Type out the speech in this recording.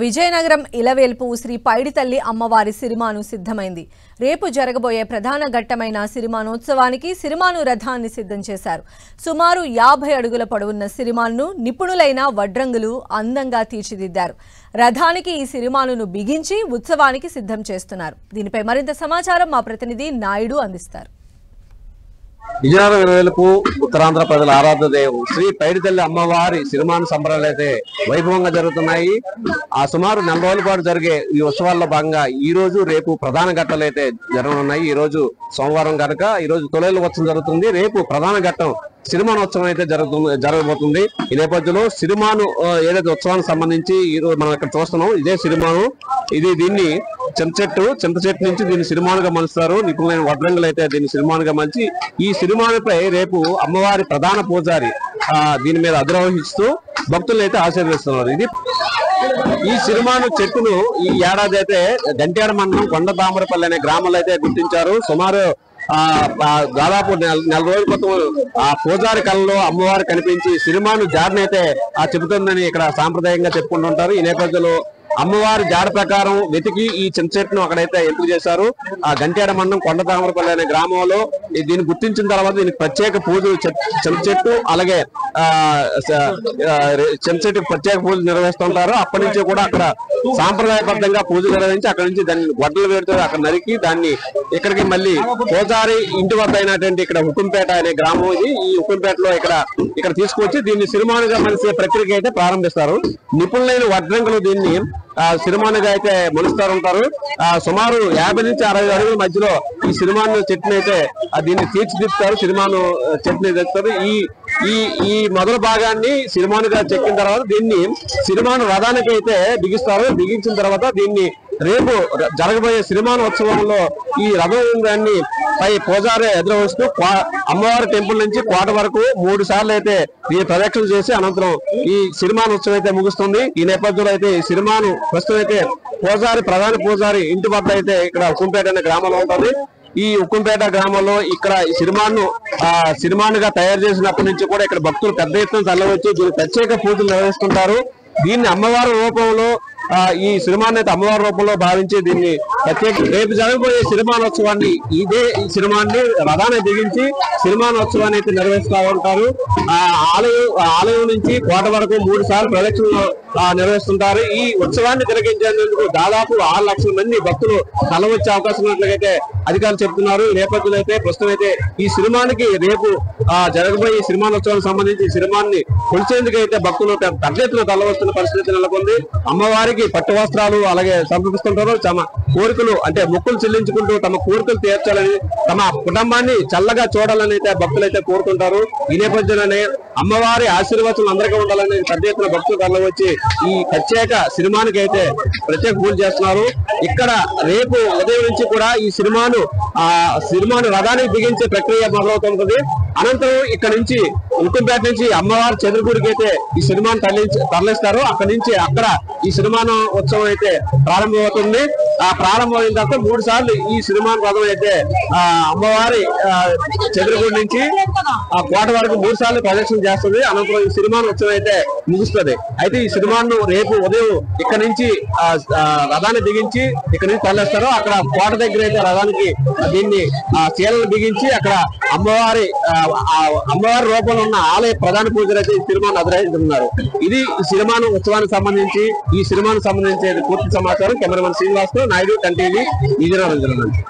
విజయనగరం ఇలవేల్పు శ్రీ పైడితల్లి అమ్మవారి సిరిమాను సిద్ధమైంది. రేపు జరగబోయే ప్రధాన ఘట్టమైన సిరిమానోత్సవానికి సిరిమాను రథాన్ని సిద్ధం చేశారు. సుమారు 50 అడుగుల పొడవున్న సిరిమాను నిపుణులైన వడ్రంగులు అందంగా తీర్చిదిద్దారు. రథానికి ఈ సిరిమానును బిగించి ఉత్సవానికి సిద్ధం చేస్తున్నారు. దీనిపై మరింత సమాచారం మా ప్రతినిధి నాయుడు అందిస్తారు. విజయనగరం ఇలవేల్పు ఉత్తరాంధ్ర ప్రజల ఆరాధ్య దేవు శ్రీ పైడితల్లి అమ్మవారి సిరిమాను సంబరాలు అయితే వైభవంగా జరుగుతున్నాయి. సుమారు 4 రోజుల పాటు జరిగే ఈ ఉత్సవాల్లో భాగంగా ఈ రోజు రేపు ప్రధాన ఘట్టాలు అయితే జరగనున్నాయి. ఈ రోజు సోమవారం కనుక ఈ రోజు తొలేలు ఉత్సవం జరుగుతుంది. రేపు ప్రధాన ఘట్టం సిరిమానోత్సవం అయితే జరగబోతుంది. ఈ నేపథ్యంలో సిరిమాను ఏదైతే ఉత్సవానికి సంబంధించి ఈ రోజు మనం ఇక్కడ చూస్తున్నాం, ఇదే సిరిమాను. దీన్ని చింత చెట్టు నుంచి దీన్ని సిరిమానుగా మలుస్తారు. నిపుణులైన వడ్రంగులు అయితే దీన్ని సిరిమానుగా మలిచి ఈ సిరిమానుపై రేపు అమ్మవారి ప్రధాన పూజారి దీని మీద అధిరోహిస్తూ భక్తులను అయితే ఆశీర్వదిస్తున్నారు. ఈ సిరిమాను చెట్టును ఈ ఏడాది అయితే గంట్యాడ మండలం కొండ తామరపల్లి అనే గ్రామంలో అయితే గుర్తించారు. సుమారు దాదాపు 4 రోజుల క్రితం ఆ పూజారి కళలో అమ్మవారు కనిపించి సిరిమాను జాడనైతే చెబుతుందని ఇక్కడ సాంప్రదాయంగా చెప్పుకుంటుంటారు. ఈ నేపథ్యంలో అమ్మవారి జాడ ప్రకారం వెతికి ఈ చింత చెట్టును అక్కడైతే ఎంపిక చేశారు. గంట్యాడ మండలం కొండ తామరపల్లి అనే గ్రామంలో దీన్ని గుర్తించిన తర్వాత దీనికి ప్రత్యేక పూజలు చింత చెట్టు అలాగే చింత చెట్టుకు ప్రత్యేక పూజలు నిర్వహిస్తుంటారు. అప్పటి నుంచి కూడా అక్కడ సాంప్రదాయబద్ధంగా పూజలు నిర్వహించి అక్కడి నుంచి దాన్ని గొడ్డలు వేడుతో అక్కడ నరికి దాన్ని ఇక్కడికి మళ్ళీ పూజారి ఇంటి వద్ద అయినటువంటి ఇక్కడ ఉక్కుంపేట అనే గ్రామం ఇది. ఈ ఉక్కుంపేటలో ఇక్కడ తీసుకొచ్చి దీన్ని సిరిమానుగా మలిసే ప్రక్రియ అయితే ప్రారంభిస్తారు. నిపుణులైన వడ్రంగులు దీన్ని సిరిమానుగా అయితే మలుస్తారు ఉంటారు. సుమారు 50 నుంచి 60 అడుగుల మధ్యలో ఈ సిరిమాను చెట్టుని అయితే దీన్ని తీర్చిదిద్దుతారు. సిరిమాను చెట్టుని తెస్తారు. ఈ మొదల భాగాన్ని సిరిమానుగా చెక్కిన తర్వాత దీన్ని సిరిమాను రథానికి అయితే బిగిస్తారు. బిగించిన తర్వాత దీన్ని రేపు జరగబోయే సిరిమానోత్సవంలో ఈ రథాన్ని పై పూజారి ఎదురవస్తూ అమ్మవారి టెంపుల్ నుంచి కోట వరకు 3 సార్లు అయితే దీన్ని ప్రదక్షిణ చేసి అనంతరం ఈ సిరిమానోత్సవం అయితే ముగుస్తుంది. ఈ నేపథ్యంలో అయితే ఈ సిరిమాను ప్రస్తుతం అయితే ప్రధాన పూజారి ఇంటి వద్ద అయితే ఇక్కడ ఉక్కుంపేట అనే గ్రామంలో ఉంటుంది. ఈ ఉక్కుంపేట గ్రామంలో ఇక్కడ సిరిమానుగా తయారు చేసినప్పటి నుంచి కూడా ఇక్కడ భక్తులు పెద్ద ఎత్తున తరలివచ్చి దీన్ని ప్రత్యేక పూజలు నిర్వహిస్తుంటారు. దీన్ని అమ్మవారి రూపంలో ఈ సిరిమాను అయితే అమ్మవారి రూపంలో భావించి దీన్ని ప్రత్యేక రేపు జరగబోయే సిరిమానోత్సవాన్ని ఈ సిరిమాన్ని రథాన్ని దిగించి సిరిమానోత్సవాన్ని అయితే నిర్వహిస్తూ ఉంటారు. ఆలయం నుంచి కోట వరకు 3 సార్లు ప్రదక్షిణలు నిర్వహిస్తుంటారు. ఈ ఉత్సవాన్ని తిలకించేందుకు దాదాపు 6 లక్షల మంది భక్తులు తరలివచ్చే అవకాశం ఉన్నట్లుగైతే అధికారులు చెబుతున్నారు. ఈ నేపథ్యంలో అయితే ప్రస్తుతం అయితే ఈ సిరిమానికి రేపు జరగబోయే సిరిమానోత్సవానికి సంబంధించి సిరిమాన్ని కొలిచేందుకు అయితే భక్తులు పెద్ద ఎత్తున తరలివస్తున్న పరిస్థితి నెలకొంది. అమ్మవారికి పట్టు వస్త్రాలు అలాగే సమర్పిస్తుంటారు. తమ కోరికలు అంటే మొక్కులు చెల్లించుకుంటూ తమ కోరికలు తీర్చాలని తమ కుటుంబాన్ని చల్లగా చూడాలని అయితే భక్తులు అయితే కోరుకుంటారు. ఈ నేపథ్యంలోనే అమ్మవారి ఆశీర్వాదాలు అందరికీ ఉండాలని పెద్ద ఎత్తున భక్తులు తరలివచ్చి ఈ ప్రత్యేక సిరిమానికి అయితే ప్రత్యేక పూజ చేస్తున్నారు. ఇక్కడ రేపు ఉదయం నుంచి కూడా ఈ సిరిమాను రథానికి బిగించే ప్రక్రియ మొదలవుతుంటది. అనంతరం ఇక్కడ నుంచి ఉక్కుంపేట నుంచి అమ్మవారి చంద్రపూడికి అయితే ఈ సిరిమాను తరలిస్తారు. అక్కడ ఈ సిరిమాను ఉత్సవం అయితే ప్రారంభమవుతుంది. ప్రారంభమైన తర్వాత 3 సార్లు ఈ సిరిమాను రథం అయితే అమ్మవారి చంద్రపూడి నుంచి కోట వరకు 3 సార్లు ప్రదక్షిణ చేస్తుంది. అనంతరం ఈ సిరిమాను ఉత్సవం అయితే ముగుస్తుంది. అయితే ఈ సిరిమాను రేపు ఉదయం ఇక్కడ నుంచి రథాన్ని బిగించి ఇక్కడ నుంచి తరలిస్తారు. అక్కడ కోట దగ్గర అయితే రథానికి దీన్ని చీలను బిగించి అక్కడ అమ్మవారి రూపంలో ఉన్న ఆలయ ప్రధాన పూజలు అయితే ఈ సిరిమాను అధిరోహిస్తున్నారు. ఇది సిరిమాను ఉత్సవానికి సంబంధించి పూర్తి సమాచారం. కెమెరామెన్ శ్రీనివాస్ తో నాయుడు, టన్ టీవీ, విజయనగరం జిల్లా నుంచి.